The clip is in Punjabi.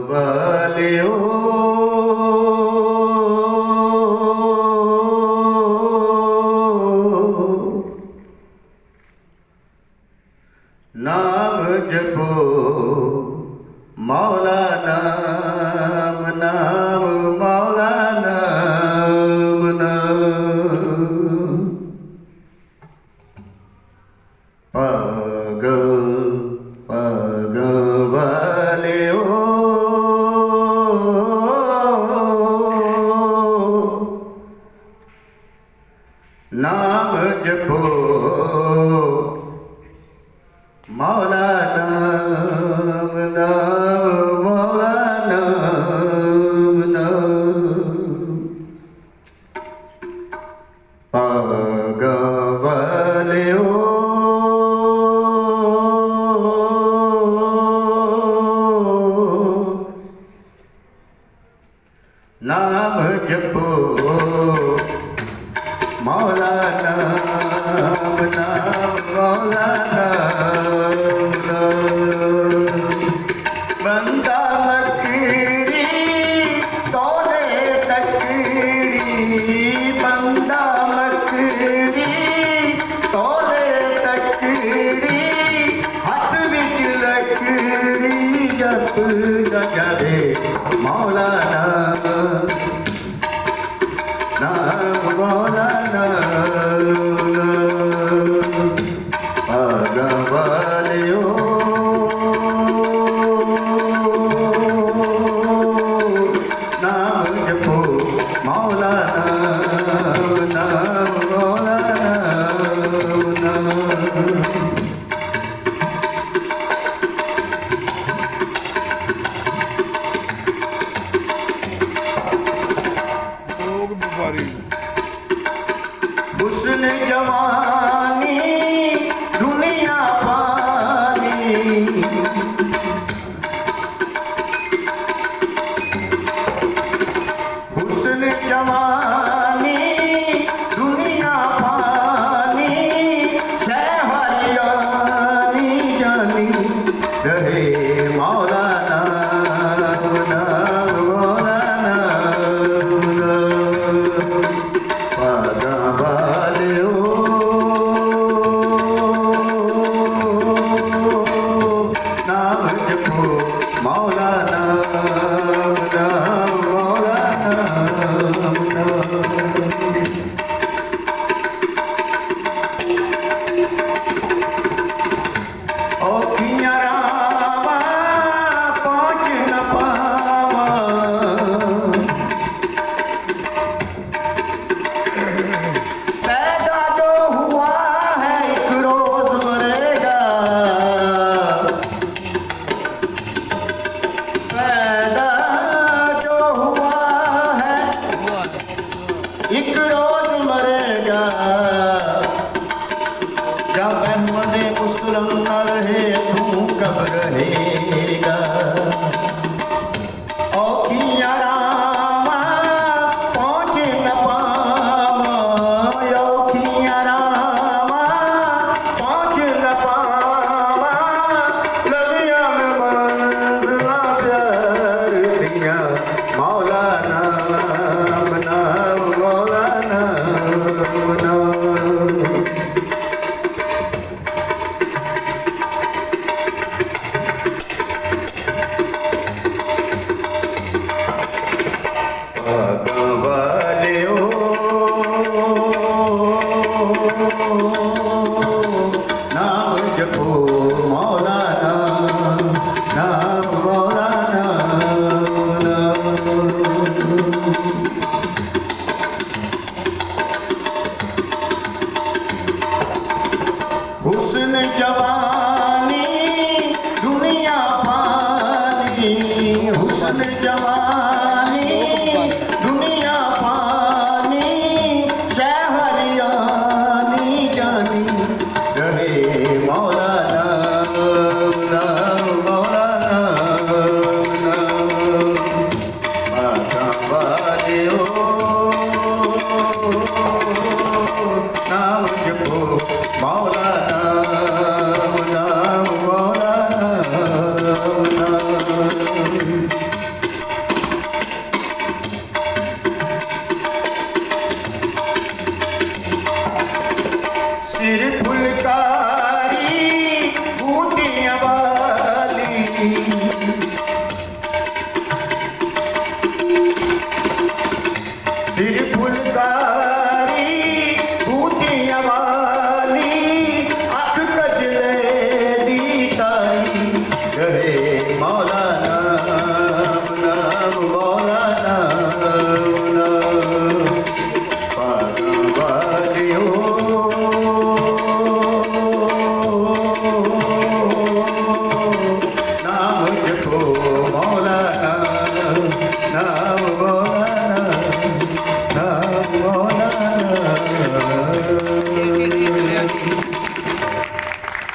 ਵਾਲਿਓ ਨਾਮ ਜਪੋ ਮੌਲਾ ਨਾਮ ਨਾਮ ਮੌਲਾ ਨਾਮ ਨਾਮ ਪਗ ਪਗ ਵਾਲਿਓ ਨਾਮ ਜਪੋ ਮੌਲਾ ਨਾਮ ਨਾਮ ਮੌਲਾ ਨਾਮ ਨਾਮ ਪਗ ਵਾਲਿਓ ਨਾਮ ਜਪੋ ਮੌਲਾ ਨਾਮ ਨਾਮ ਮੌਲਾ ਨਾਮ ਨਾਮ ਬੰਦਾ ਮਕਰੀ ਤੋਲੇ ਤਕੜੀ ਬੰਦਾ ਮਕਰੀ ਤੋਲੇ ਤਕੜੀ ਹੱਥ ਵਿੱਚ ਲੱਕੜੀ ਜਪ ਨਾ ਜਾਵੇ ਮੌਲਾ ਨਾਮ ਨਾਮ ਮੌਲਾ ਨਾਮ ਪਗ ਵਾਲਿਓ ਨਾਮ ਜਪੋ ਮੌਲਾ ਨਾਮ ਨਾਮ ਮੌਲਾ ਨਾਮ ਹੁਸਨ ਜਵਾਨੀ ਦੁਨੀਆ ਪਾਨੀ ਹੁਸਨ ਜਵਾਨੀ ਦੁਨੀਆ ਪਾਨੀ ਸਹਿਵਾਲੀ ਜਾਨੀ ਰਹੇ ਮੌਲਾ ਨਾਮ ਨਾਮ ਮੌਲਾ ਨਾਮ ਨਾਮ ਪਗ ਵਾਲਿਓ ਨਾਮ ਜਪੋ ਮੌਲਾ ਨਾਮ ਨਾਮ ਮੌਲਾ ਨਾਮ ਨਾਮ ਔਖੀਆਂ ਰਾਵਾਂ ਪਹੁੰਚ ਨਾ ਪਾਵਾਂ पैदा जो हुआ है एक रोज मरेगा पैदा जो हुआ है एक रोज मरेगा जब अहमद मुस्लिम न रहे तू कब रहेगा औखियां रावां पहुंच न पावां औखियां रावां पहुंच न पावां लवियां में मंज़िलां प्यार दियां मौला नाम नाम मौला नाम नाम ਪਗ ਵਾਲਿਓ ਨਾਮ ਜਪੋ ਮੌਲਾ ਨਾਮ ਨਾਮ ਮੌਲਾ ਨਾਮ ਹੁਸਨ ਜਵਾਨੀ ਦੁਨੀਆ ਪਾਨੀ ਹੁਸਨ ਜਵਾਨੀ